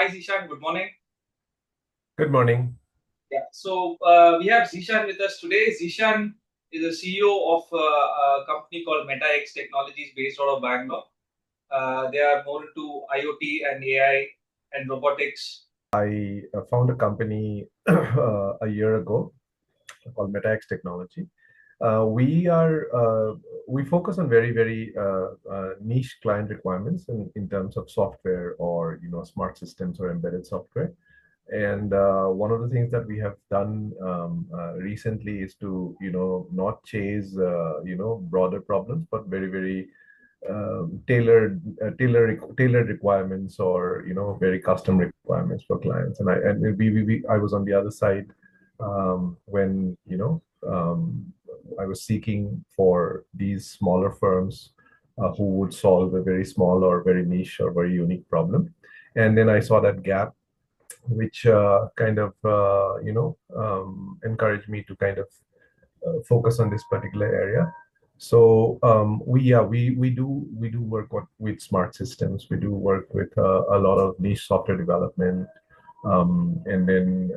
Zeeshan. Good morning. Good morning. Yeah. So we have Zeeshan with us today. Zeeshan is the CEO of a company called Metaex Technologies based out of Bangalore. They are more into IoT and AI and robotics. I found a company a year ago called Metaex Technology. We focus on very niche client requirements in terms of software or smart systems or embedded software. And one of the things that we have done recently is to not chase broader problems, but very tailored requirements or very custom requirements for clients. And I was on the other side when I was seeking for these smaller firms who would solve a very small or very niche or very unique problem. And then I saw that gap, which kind of encouraged me to kind of focus on this particular area. So we do work with smart systems. We do work with a lot of niche software development, and then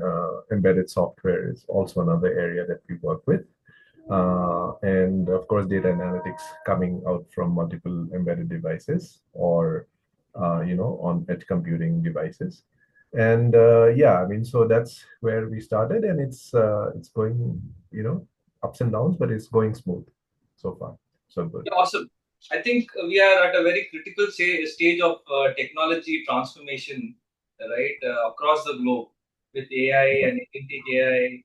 embedded software is also another area that we work with. And of course, data analytics coming out from multiple embedded devices or on edge computing devices. And yeah, I mean, so that's where we started, and it's going, ups and downs, but it's going smooth so far. So good. Yeah, awesome. I think we are at a very critical stage of technology transformation, right, across the globe with AI and agentic AI,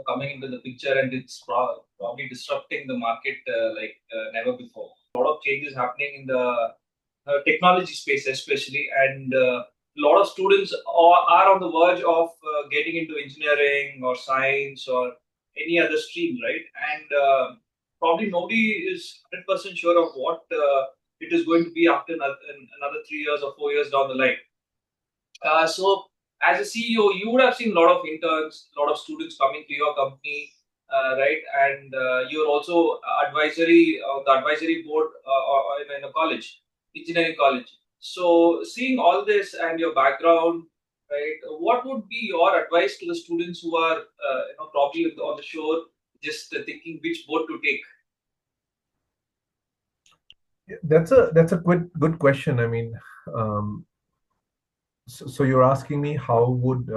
coming into the picture, and it's probably disrupting the market like never before. A lot of changes happening in the technology space, especially, and a lot of students are on the verge of getting into engineering or science or any other stream, right? And probably nobody is 100% sure of what it is going to be after another 3 years or 4 years down the line. So, as a CEO, you would have seen a lot of interns, a lot of students coming to your company, right? And you're also advisory on the advisory board in a college, engineering college. So, seeing all this and your background, right? What would be your advice to the students who are, probably on the shore, just thinking which boat to take? That's a good question. I mean, so you're asking me how would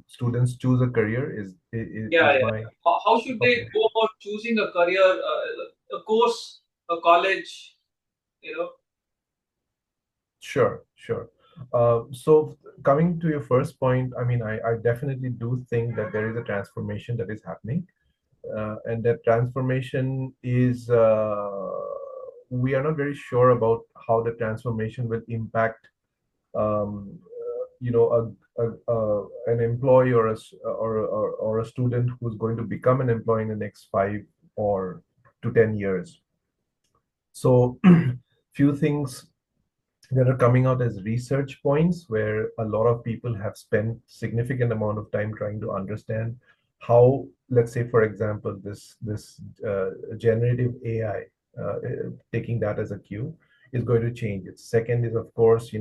students choose a career? Yeah, Is yeah. my How should they okay? go about choosing a career, a course, a college? You know. Sure. So coming to your first point, I mean, I definitely do think that there is a transformation that is happening, and that transformation is we are not very sure about how the transformation will impact an employee or a student who's going to become an employee in the next 5 or to 10 years. So few things that are coming out as research points where a lot of people have spent significant amount of time trying to understand how, let's say, for example, this generative AI, taking that as a cue, is going to change. Its second is, of course,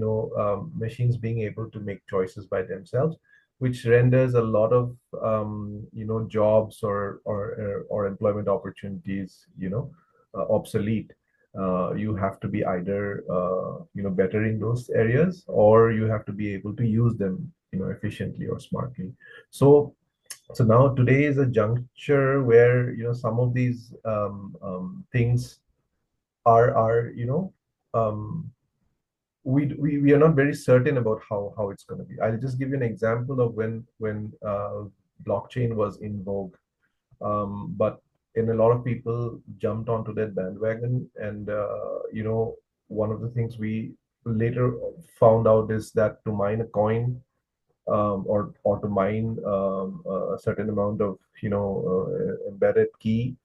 machines being able to make choices by themselves, which renders a lot of jobs or employment opportunities obsolete. You have to be either better in those areas, or you have to be able to use them efficiently or smartly. So now today is a juncture where some of these things are um, we are not very certain about how it's going to be. I'll just give you an example of when blockchain was in vogue. But and a lot of people jumped onto that bandwagon, and one of the things we later found out is that to mine a coin, or to mine a certain amount of embedded key,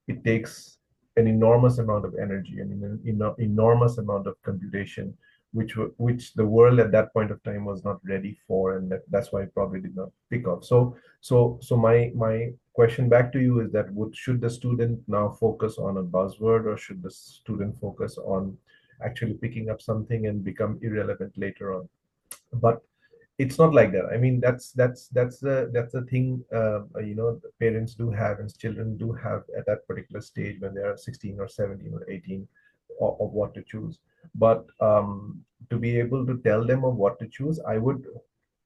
it takes an enormous amount of energy and an enormous amount of computation, which the world at that point of time was not ready for, and that's why it probably did not pick up. So my question back to you is that should the student now focus on a buzzword, or should the student focus on actually picking up something and become irrelevant later on? But it's not like that. I mean, that's the thing, parents do have and children do have at that particular stage when they are 16 or 17 or 18 of what to choose. But to be able to tell them of what to choose, I would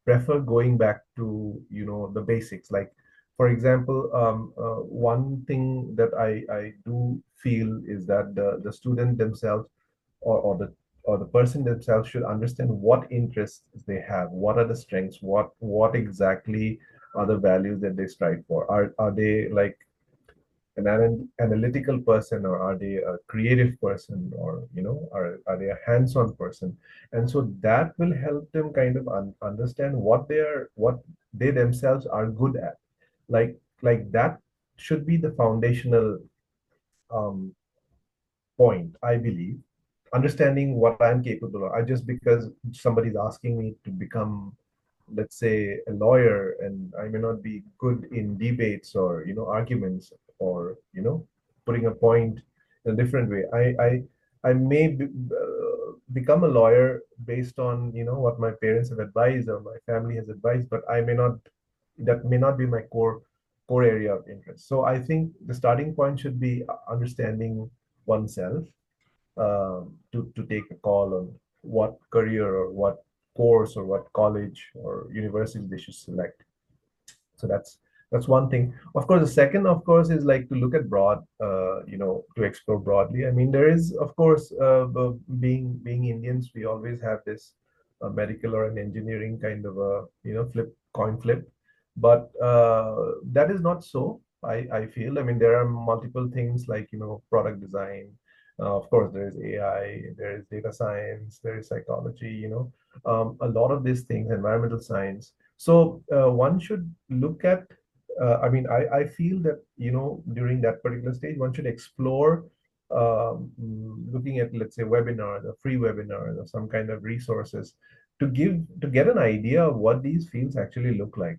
prefer going back to the basics. Like, for example, one thing that I do feel is that the student themselves, or the person themselves, should understand what interests they have, what are the strengths, what exactly are the values that they strive for. Are they like an analytical person, or are they a creative person, or are they a hands-on person? And so that will help them kind of understand what they themselves are good at. Like that should be the foundational um, point, I believe. Understanding what I'm capable of. I just because somebody's asking me to become, let's say, a lawyer, and I may not be good in debates or arguments, or putting a point in a different way. I may become a lawyer based on what my parents have advised or my family has advised, but I may not. That may not be my core area of interest. So I think the starting point should be understanding oneself, to take a call on what career or what course or what college or university they should select. So that's one thing. Of course, the second, of course, is like to look at broad, to explore broadly. I mean, there is, of course, being Indians, we always have this medical or an engineering kind of a coin flip, but that is not so. I feel. I mean, there are multiple things like product design. Of course, there is AI, there is data science, there is psychology. A lot of these things, environmental science. So one should look at, I mean, I feel that, during that particular stage, one should explore looking at, let's say, webinars or free webinars or some kind of resources to get an idea of what these fields actually look like.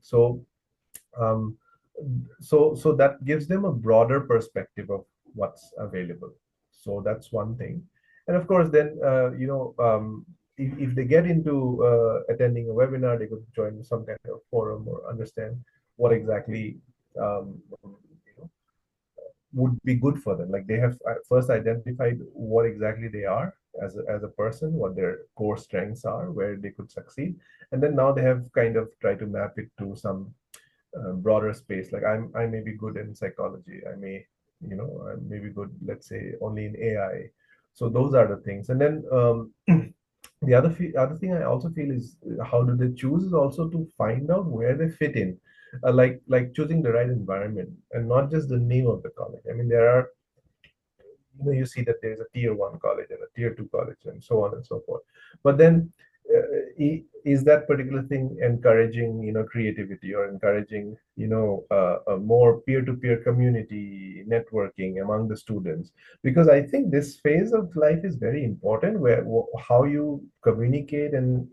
Um, so that gives them a broader perspective of what's available. So that's one thing. And of course, then if they get into attending a webinar, they could join some kind of forum or understand what exactly would be good for them. Like they have first identified what exactly they are as a person, what their core strengths are, where they could succeed, and then now they have kind of tried to map it to some broader space. Like I may be good in psychology. I may be good, let's say, only in AI. So those are the things. And then the other thing I also feel is how do they choose is also to find out where they fit in, like choosing the right environment and not just the name of the college. I mean, there are you see that there's a tier one college and a tier two college and so on and so forth. But then is that particular thing encouraging creativity, or encouraging a more peer-to-peer community networking among the students? Because I think this phase of life is very important, where how you communicate and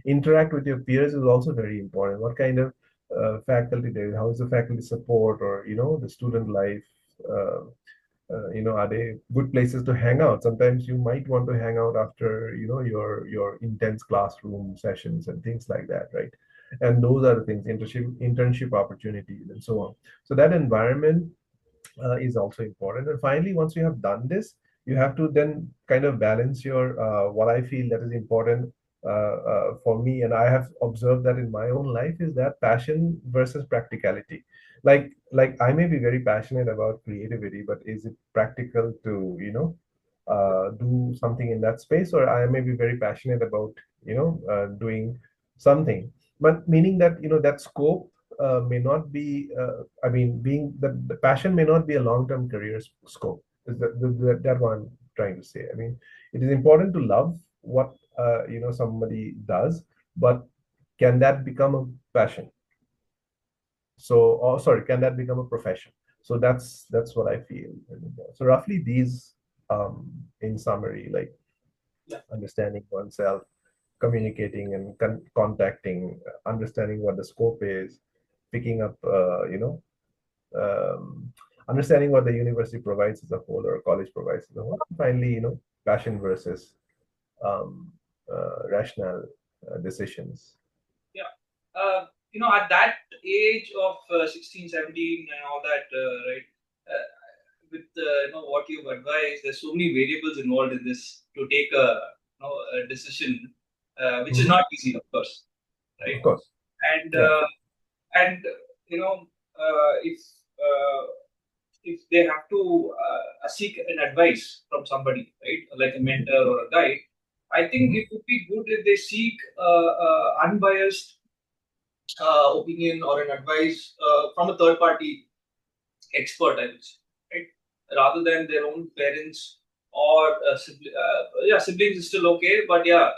interact with your peers is also very important. What kind of faculty there is, how is the faculty support, or the student life, uh, are they good places to hang out? Sometimes you might want to hang out after your intense classroom sessions and things like that, right? And those are the things, internship opportunities and so on. So that environment is also important. And finally, once you have done this, you have to then kind of balance your what I feel that is important for me, and I have observed that in my own life, is that passion versus practicality. Like I may be very passionate about creativity, but is it practical to do something in that space? Or I may be very passionate about doing something, but meaning that that scope may not be, I mean, being the passion may not be a long-term career scope. Is that what I'm trying to say? I mean, it is important to love what somebody does, but can that become a passion? So, oh, sorry, can that become a profession? So that's what I feel. So roughly these, in summary, like Yeah. understanding oneself, communicating and contacting, understanding what the scope is, picking up, um, understanding what the university provides as a whole or college provides as a whole. And finally, passion versus um, rationale. decisions. Yeah. At that age of 16, 17 and all that, right, with what you've advised, there's so many variables involved in this to take a decision, which is Hmm. not easy, of course, right? Of course. And Yeah. and you know, if they have to seek an advice from somebody, right, like a mentor or a guide, I think Mhm. it would be good if they seek unbiased opinion or an advice from a third party expert, I would say, right? Rather than their own parents or yeah, siblings is still okay, but yeah,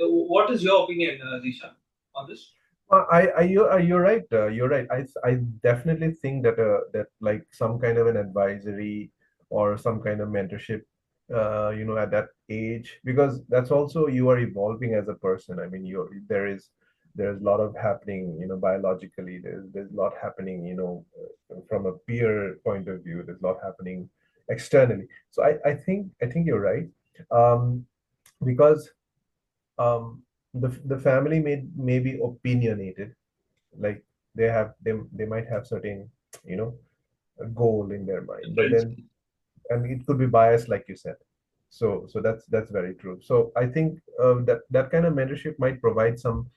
what is your opinion, Zeeshan, on this? You're right. You're right. I definitely think that that like some kind of an advisory or some kind of mentorship, at that age, because that's also you are evolving as a person. I mean, there's a lot of happening, biologically. There's a lot happening, from a peer point of view. There's a lot happening externally. So I think you're right. Because the family may be opinionated, like they might have certain, you know a goal in their mind, but then, Principle. and it could be biased, like you said. So that's very true. So I think that kind of mentorship might provide some,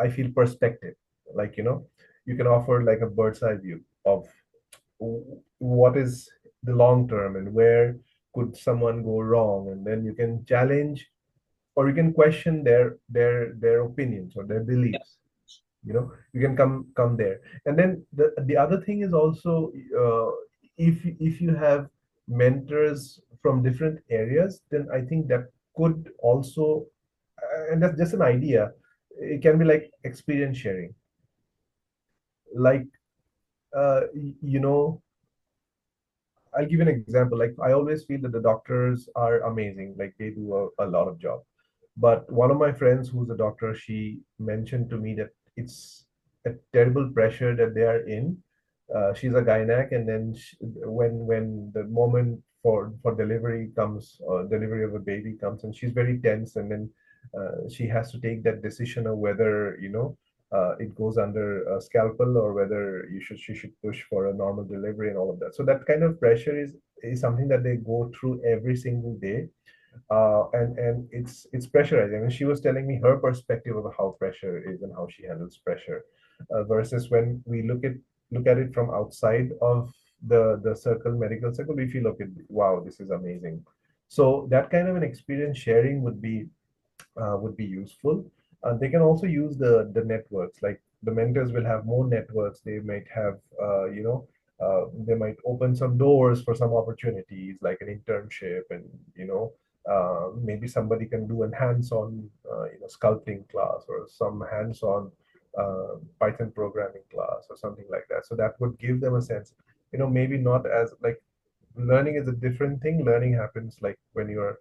I feel, perspective. Like, you can offer like a bird's eye view of what is the long term and where could someone go wrong, and then you can challenge or you can question their opinions or their Yeah, beliefs. You can come there. And then the other thing is also, if you have mentors from different areas, then I think that could also, and that's just an idea, it can be like experience sharing. Like, you know I'll give you an example. Like, I always feel that the doctors are amazing. Like, they do a lot of job. But one of my friends who's a doctor, she mentioned to me that it's a terrible pressure that they are in. She's a gynac, and then when the moment for delivery comes, or delivery of a baby comes, and she's very tense, and then she has to take that decision of whether, it goes under a scalpel, or whether she should push for a normal delivery and all of that. So that kind of pressure is something that they go through every single day. And it's pressurizing. I mean, she was telling me her perspective of how pressure is and how she handles pressure, versus when we look at it from outside of the medical circle, we feel, okay, wow, this is amazing. So that kind of an experience sharing would be useful. They can also use the networks. Like, the mentors will have more networks. They might have, they might open some doors for some opportunities, like an internship, and maybe somebody can do a hands-on, sculpting class, or some hands-on Python programming class, or something like that. So that would give them a sense. Maybe not as like, learning is a different thing. Learning happens like when you're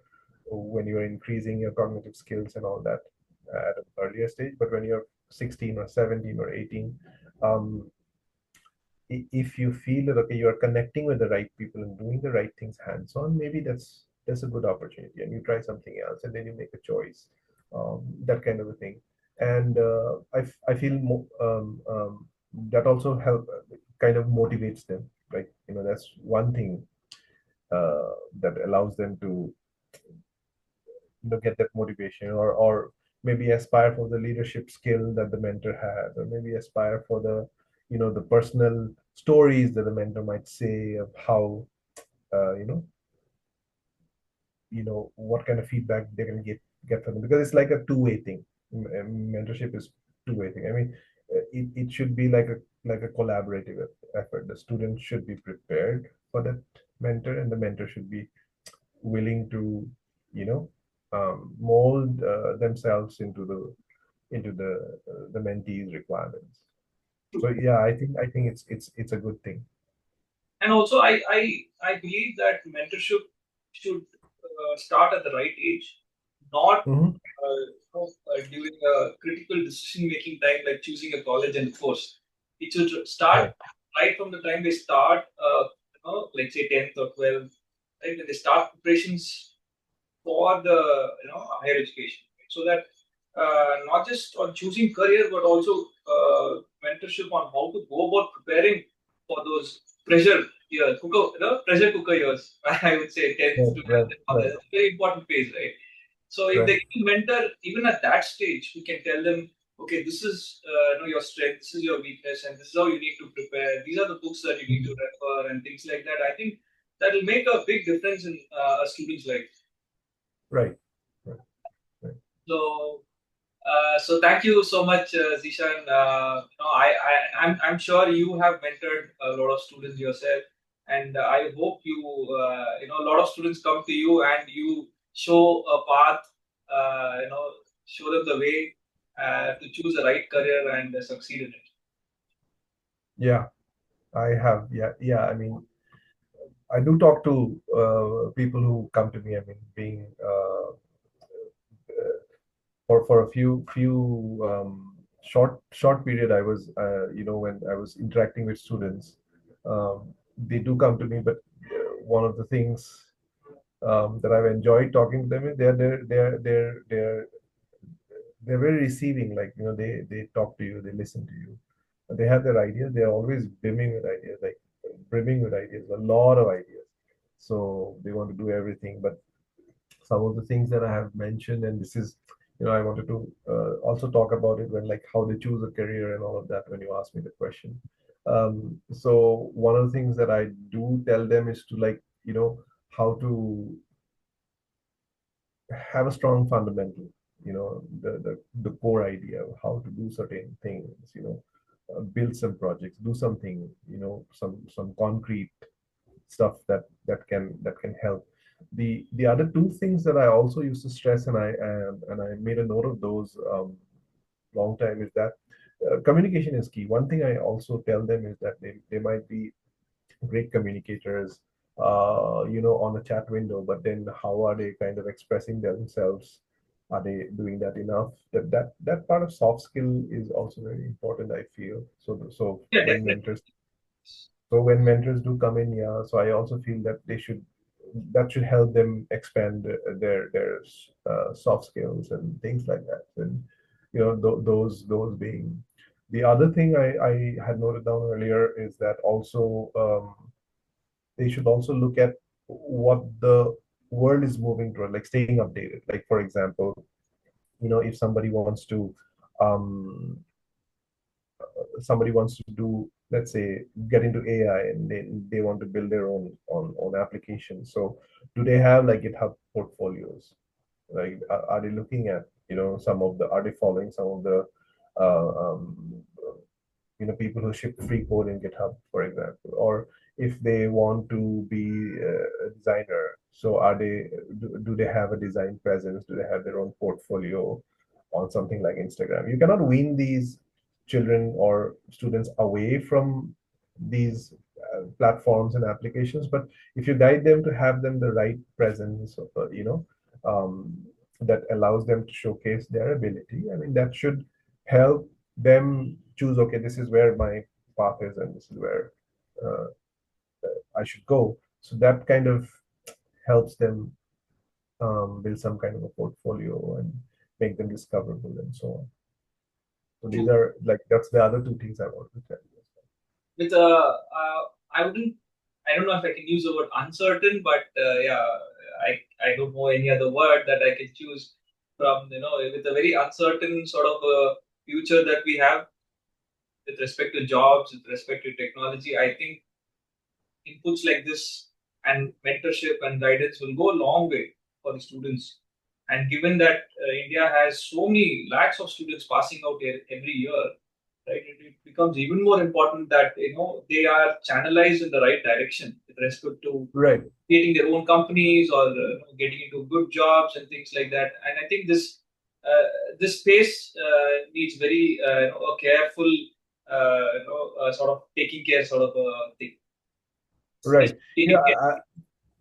increasing your cognitive skills and all that, at an earlier stage. But when you're 16 or 17 or 18, um, if you feel that, okay, you're connecting with the right people and doing the right things hands-on, maybe that's a good opportunity, and you try something else, and then you make a choice, that kind of a thing. And I feel that also help, kind of motivates them. Like, that's one thing that allows them to, get that motivation, or maybe aspire for the leadership skill that the mentor has, or maybe aspire for the personal stories that the mentor might say of how, uh, you know what kind of feedback they can get from them, because it's like a two-way thing. Mentorship is two-way thing. I mean, it should be like a collaborative effort. The student should be prepared for that mentor, and the mentor should be willing to, you know, mold themselves into the mentee's requirements. So yeah, I think it's a good thing. and also I believe that mentorship should start at the right age, not Hmm. during a critical decision making time like choosing a college and a course. It should start Right. right from the time they start, like say 10th or 12th, right? When they start preparations for the higher education, right? So that not just on choosing career, but also mentorship on how to go about preparing for those pressure years, pressure cooker years. I would say 10th Right, to right, 12th, right, it's a very important phase, right? So if right. they get a mentor, even at that stage, we can tell them, okay, this is your strength, this is your weakness, and this is how you need to prepare. These are the books that you need to Mhm. refer and things like that. I think that will make a big difference in a student's life. Right, right, right. So so thank you so much, Zishan. I'm sure you have mentored a lot of students yourself, and I hope a lot of students come to you and you show a path, show them the way to choose the right career and succeed in it. Yeah, I have. Yeah, yeah. I mean, I do talk to people who come to me. I mean, being for a few short period, I was when I was interacting with students, they do come to me. But one of the things that I've enjoyed talking to them is they're very receiving. Like they talk to you, they listen to you, they have their ideas. They're always brimming with ideas, like brimming with ideas, a lot of ideas. So they want to do everything. But some of the things that I have mentioned, and this is, I wanted to also talk about it when, like, how they choose a career and all of that when you ask me the question. So one of the things that I do tell them is to, like, how to have a strong fundamental, the core idea of how to do certain things, build some projects, do something, some concrete stuff that can help. The other two things that I also used to stress, and I made a note of those long time, is that communication is key. One thing I also tell them is that they might be great communicators, on a chat window, but then how are they kind of expressing themselves? Are they doing that enough? That part of soft skill is also very important, I feel. Yeah, definitely. So when mentors do come in, yeah, so I also feel that that should help them expand their soft skills and things like that. And those being the other thing I had noted down earlier is that also they should also look at what the world is moving toward, like staying updated. Like, for example, if somebody wants to do, let's say, get into AI, and they want to build their own application. So do they have, like, GitHub portfolios? Like, are they looking at, are they following some of the uh, um, people who ship free code in GitHub, for example? Or if they want to be a designer, so do they have a design presence? Do they have their own portfolio on something like Instagram? You cannot wean these children or students away from these platforms and applications, but if you guide them to have them the right presence, um, that allows them to showcase their ability, I mean, that should help them choose, okay, this is where my path is, and this is where uh, I should go. So that kind of helps them build some kind of a portfolio and make them discoverable and so on. So these True. are, like, that's the other two things I wanted to tell you. With I wouldn't, I don't know if I can use the word uncertain, but yeah, I don't know any other word that I can choose from, with a very uncertain sort of future that we have with respect to jobs, with respect to technology. I think inputs like this and mentorship and guidance will go a long way for the students. And given that India has so many lakhs of students passing out every year, right, it becomes even more important that they are channelized in the right direction with respect to Right, creating their own companies or getting into good jobs and things like that. And I think this space needs very a careful sort of taking care sort of thing. right. Yeah, Taking care.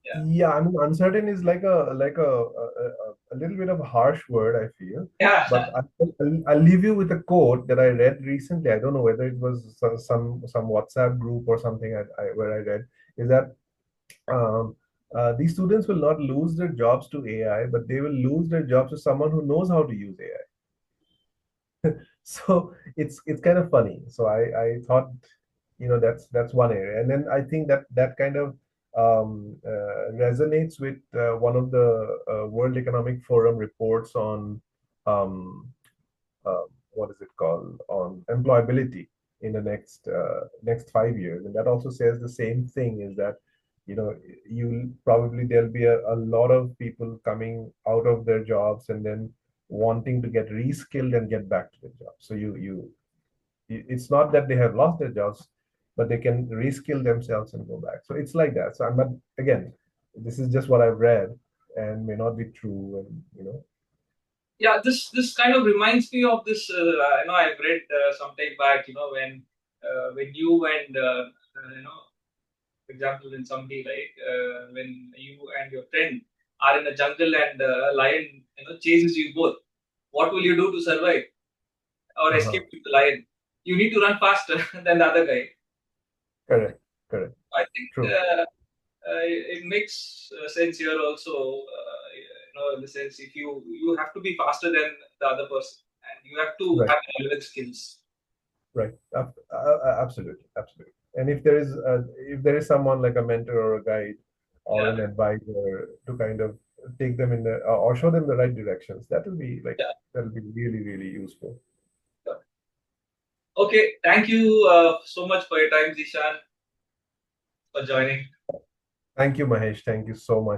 Yeah. yeah. I mean, uncertain is like a little bit of a harsh word, I feel. Yeah. But I'll leave you with a quote that I read recently. I don't know whether it was some WhatsApp group or something where I read, is that um, these students will not lose their jobs to AI, but they will lose their jobs to someone who knows how to use AI. So it's kind of funny. So I thought, that's one area, and then I think that kind of resonates with one of the World Economic Forum reports on um, uh, what is it called, on employability in the next 5 years, and that also says the same thing, is that you know you probably there'll be a lot of people coming out of their jobs and then wanting to get reskilled and get back to the job. So it's not that they have lost their jobs, but they can reskill themselves and go back. So it's like that. So I'm not, again, this is just what I've read and may not be true, and Yeah, this kind of reminds me of this. I know I've read some time back. When you and for example, when somebody like when you and your friend are in a jungle and a lion chases you both, what will you do to survive or uh-huh. escape with the lion? You need to run faster than the other guy. Correct, correct, I think true, it makes sense here also. In the sense, if you have to be faster than the other person, and you have to right. have relevant skills. Right. Absolutely. Absolutely. And if there is someone like a mentor or a guide or Yeah, an advisor to kind of take them in the or show them the right directions, yeah. that'll be really, really useful. Yeah. Okay, thank you so much for your time, Zishan, for joining. Thank you, Mahesh. Thank you so much.